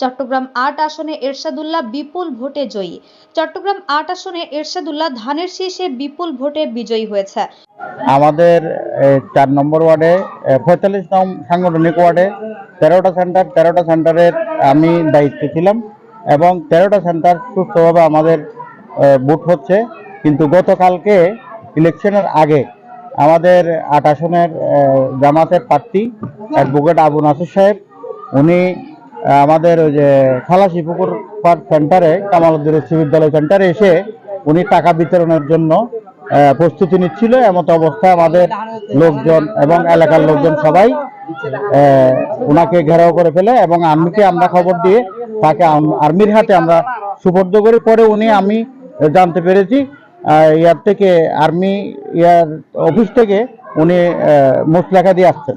চট্টগ্রাম ৮ আসনে এরশাদুল্লাহ বিপুল ভোটে জয়ী। চট্টগ্রাম ৮ আসনে এরশাদুল্লাহ ধানের শীষে বিপুল ভোটে বিজয়ী হয়েছে। আমাদের ৪ নম্বর ওয়ার্ডে ৪৫ নং সাংগঠনিক ওয়ার্ডে 13টা সেন্টারের আমি দায়িত্বে ছিলাম এবং 13টা সেন্টার সুস্থভাবে আমাদের ভোট হচ্ছে। কিন্তু গতকালকে ইলেকশনের আগে আমাদের ৮ আসনের জামাতের প্রার্থী অ্যাডভোকেট আবু নাসির সাহেব উনি আমাদের ওই যে খালাসিপুকুর পার্ক সেন্টারে কামালউদ্দিন উচ্চ বিদ্যালয় সেন্টারে এসে উনি টাকা বিতরণের জন্য প্রস্তুতি নিচ্ছিল। এমত অবস্থায় আমাদের লোকজন এবং এলাকার লোকজন সবাই ওনাকে ঘেরাও করে ফেলে এবং আর্মিকে আমরা খবর দিয়ে তাকে আর্মির হাতে আমরা সুপর্দ করি। পরে উনি আমি জানতে পেরেছি ইয়ার থেকে আর্মি ইয়ার অফিস থেকে উনি মুচলেখা দিয়ে আসছেন।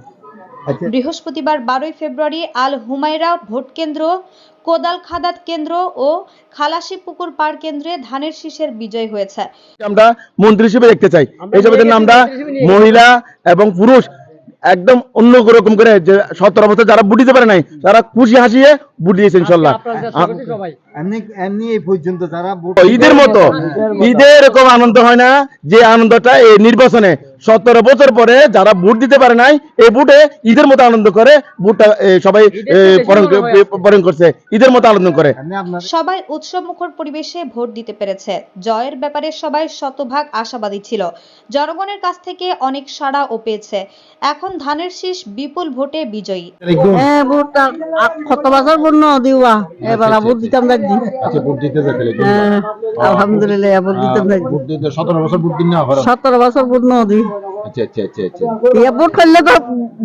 বৃহস্পতিবার 12 ফেব্রুয়ারি আল হুমায়রা ভোট কেন্দ্র, কোদাল খাদাত কেন্দ্র ও খালাসিপুকুর পার কেন্দ্রে ধানের শীষের বিজয় হয়েছে। আমরা মন্ত্রী হিসেবে দেখতে চাই। এই জন্য আমরা মহিলা এবং পুরুষ একদম অন্য রকম করে যে 17 বছর যারা ভোট দিতে পারে নাই তারা খুশি হাসিয়ে ভোট দিয়েছে ইনশাআল্লাহ। এমনি এই পর্যন্ত যারা ঈদের মতো ঈদের এরকম আনন্দ হয় না যে আনন্দটা এই নির্বাচনে 17 বছর পরে যারা ভোট দিতে পারে নাই এই ভোটে ঈদের মতো আনন্দ করে ভোটটা সবাই বরণ করছে, ঈদের মতো আনন্দ করে। সবাই উৎসবমুখর পরিবেশে ভোট দিতে পেরেছে। জয়ের ব্যাপারে সবাই শতভাগ আশাবাদী ছিল। জনগণের কাছ থেকে অনেক সাড়াও পেয়েছে। এখন ধানের শীষ বিপুল ভোটে বিজয়ী। হ্যাঁ, ভোটটা কত বছর পূর্ণ দিওয়া এবার ভোট দিতাম দেখি। আচ্ছা, ভোট দিতে যাচ্ছিলে আলহামদুলিল্লাহ ভোট দিতাম দেখি। ভোট দিতে 17 বছর ভোট দিন না হয়। 17 বছর পূর্ণ দি। আচ্ছা আচ্ছা আচ্ছা আচ্ছা ইয়া ভোট করলে তো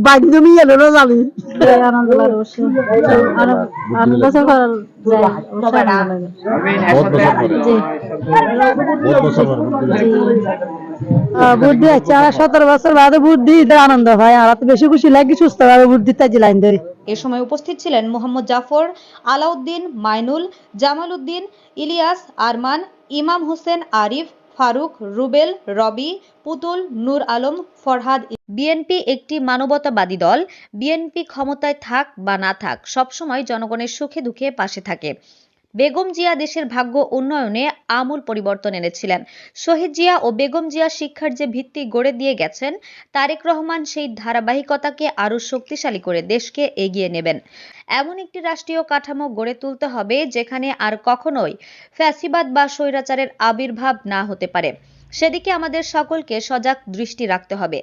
বান্ধবী এলো না জানি। আনন্দ লাগে অবশ্য। আর বছর পর যায় অবশ্য আনন্দ লাগে। বহুত বছর পরে। জি। বহুত বছর পরে ভোট দিলে। ভোট দিয়ে 17 বছর বাদে ভোট দিতে আনন্দ হয়। আর তো বেশি খুশি লাগে সুস্থভাবে ভোট দিতে লাইন ধরে। এ সময় উপস্থিত ছিলেন মোহাম্মদ জাফর, আলাউদ্দিন, মাইনুল, জামাল উদ্দিন, ইলিয়াস, আরমান, ইমাম হোসেন, আরিফ, ফারুক, রুবেল, রবি, পুতুল, নূর আলম, ফরহাদ। বিএনপি একটি মানবতাবাদী দল। বিএনপি ক্ষমতায় থাক বা না থাক সবসময় জনগণের সুখে দুঃখে পাশে থাকে। বেগম জিয়া দেশের ভাগ্য উন্নয়নে আমূল পরিবর্তন এনেছিলেন। শহীদ জিয়া ও বেগম জিয়া শিক্ষার যে ভিত্তি গড়ে দিয়ে গেছেন, তারেক রহমান সেই ধারাবাহিকতাকে আরও শক্তিশালী করে দেশকে এগিয়ে নেবেন। এমন একটি রাষ্ট্রীয় কাঠামো গড়ে তুলতে হবে যেখানে আর কখনোই ফ্যাসিবাদ বা স্বৈরাচারের আবির্ভাব না হতে পারে। সেদিকে আমাদের সকলকে সজাগ দৃষ্টি রাখতে হবে।